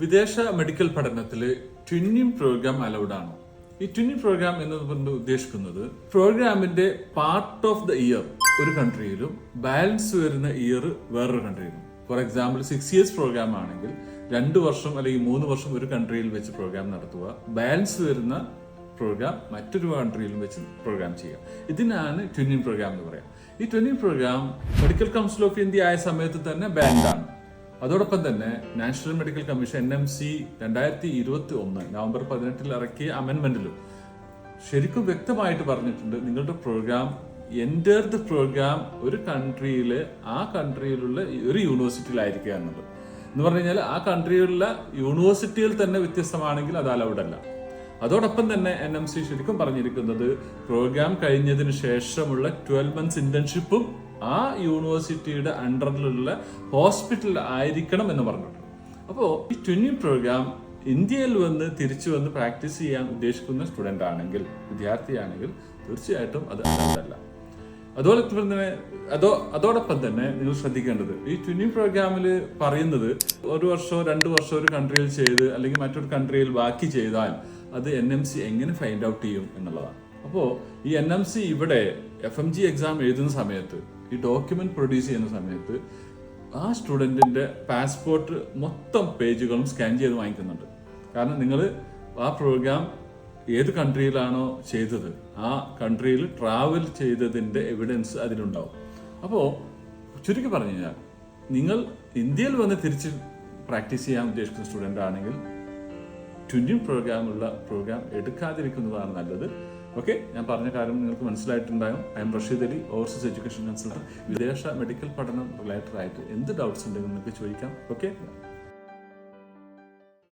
വിദേശ മെഡിക്കൽ പഠനത്തിൽ twinning programme allowed ആണ്. ഈ ട്വിന്നിംഗ് പ്രോഗ്രാം എന്നതുകൊണ്ട് ഉദ്ദേശിക്കുന്നത് പ്രോഗ്രാമിന്റെ പാർട്ട് ഓഫ് ദ ഇയർ ഒരു കൺട്രിയിലും ബാലൻസ് വരുന്ന ഇയർ വേറൊരു കൺട്രിയിലും. ഫോർ എക്സാമ്പിൾ 6 years പ്രോഗ്രാം ആണെങ്കിൽ 2 വർഷം അല്ലെങ്കിൽ 3 വർഷം ഒരു കൺട്രിയിൽ വെച്ച് പ്രോഗ്രാം നടത്തുക, ബാലൻസ് വരുന്ന പ്രോഗ്രാം മറ്റൊരു കൺട്രിയിലും വെച്ച് പ്രോഗ്രാം ചെയ്യുക. ഇതിനാണ് ട്വിന്നിംഗ് പ്രോഗ്രാം എന്ന് പറയാം. ഈ twinning program medical council of India ആയ സമയത്ത് തന്നെ ബാൻഡാണ്. അതോടൊപ്പം തന്നെ national medical commission NMC 2021 November 18 ഇറക്കിയ അമെൻമെന്റിലും ശരിക്കും വ്യക്തമായിട്ട് പറഞ്ഞിട്ടുണ്ട്, നിങ്ങളുടെ പ്രോഗ്രാം എൻ്റർ ദ പ്രോഗ്രാം ഒരു കൺട്രിയിലെ ആ കൺട്രിയിലുള്ള ഒരു യൂണിവേഴ്സിറ്റിയിലായിരിക്കുക എന്നുള്ളത്. എന്ന് പറഞ്ഞു കഴിഞ്ഞാൽ ആ കൺട്രിയിലുള്ള യൂണിവേഴ്സിറ്റിയിൽ തന്നെ വ്യത്യസ്തമാണെങ്കിൽ അത് അലൗഡ് അല്ല. അതോടൊപ്പം തന്നെ NMC ശരിക്കും പറഞ്ഞിരിക്കുന്നത് പ്രോഗ്രാം കഴിഞ്ഞതിന് ശേഷമുള്ള 12 months ഇന്റേൺഷിപ്പും ആ യൂണിവേഴ്സിറ്റിയുടെ അണ്ടറിലുള്ള ഹോസ്പിറ്റലിൽ ആയിരിക്കണം എന്ന് പറഞ്ഞിട്ടുണ്ട്. അപ്പോൾ ഈ ട്വിന്നിംഗ് പ്രോഗ്രാം ഇന്ത്യയിൽ തിരിച്ചു വന്ന് പ്രാക്ടീസ് ചെയ്യാൻ ഉദ്ദേശിക്കുന്ന സ്റ്റുഡൻ്റ് ആണെങ്കിൽ, വിദ്യാർത്ഥിയാണെങ്കിൽ തീർച്ചയായിട്ടും അത് അല്ല. അതോടൊപ്പം തന്നെ നിങ്ങൾ ശ്രദ്ധിക്കേണ്ടത്, ഈ ട്വിന്നിംഗ് പ്രോഗ്രാമിൽ പറയുന്നത് 1 വർഷമോ 2 വർഷമോ ഒരു കൺട്രിയിൽ ചെയ്ത് അല്ലെങ്കിൽ മറ്റൊരു കൺട്രിയിൽ ബാക്കി ചെയ്താൽ അത് NMC എങ്ങനെ ഫൈൻഡ് ഔട്ട് ചെയ്യും എന്നുള്ളതാണ്. അപ്പോൾ ഈ NMC ഇവിടെ FMG എക്സാം എഴുതുന്ന സമയത്ത്, ഈ ഡോക്യുമെന്റ് പ്രൊഡ്യൂസ് ചെയ്യുന്ന സമയത്ത് ആ സ്റ്റുഡൻറ്റിൻ്റെ പാസ്പോർട്ട് മൊത്തം പേജുകളും സ്കാൻ ചെയ്ത് വാങ്ങിക്കുന്നുണ്ട്. കാരണം നിങ്ങൾ ആ പ്രോഗ്രാം ഏത് കൺട്രിയിലാണോ ചെയ്തത് ആ കൺട്രിയിൽ ട്രാവൽ ചെയ്തതിൻ്റെ എവിഡൻസ് അതിലുണ്ടാവും. അപ്പോൾ ചുരുക്കി പറഞ്ഞു കഴിഞ്ഞാൽ, നിങ്ങൾ ഇന്ത്യയിൽ തിരിച്ച് പ്രാക്ടീസ് ചെയ്യാൻ ഉദ്ദേശിക്കുന്ന സ്റ്റുഡൻ്റ് ആണെങ്കിൽ ട്വിന്നിംഗ് പ്രോഗ്രാം എടുക്കാതിരിക്കുന്നതാണ് നല്ലത്. ഓക്കെ, ഞാൻ പറഞ്ഞ കാര്യം നിങ്ങൾക്ക് മനസ്സിലായിട്ടുണ്ടാകും. I'm Rasheed Ali, overseas education consultant. വിദേശ മെഡിക്കൽ പഠനം റിലേറ്റഡ് ആയിട്ട് എന്ത് ഡൗട്ട്സ് ഉണ്ടെങ്കിൽ നിങ്ങൾക്ക് ചോദിക്കാം. ഓക്കെ.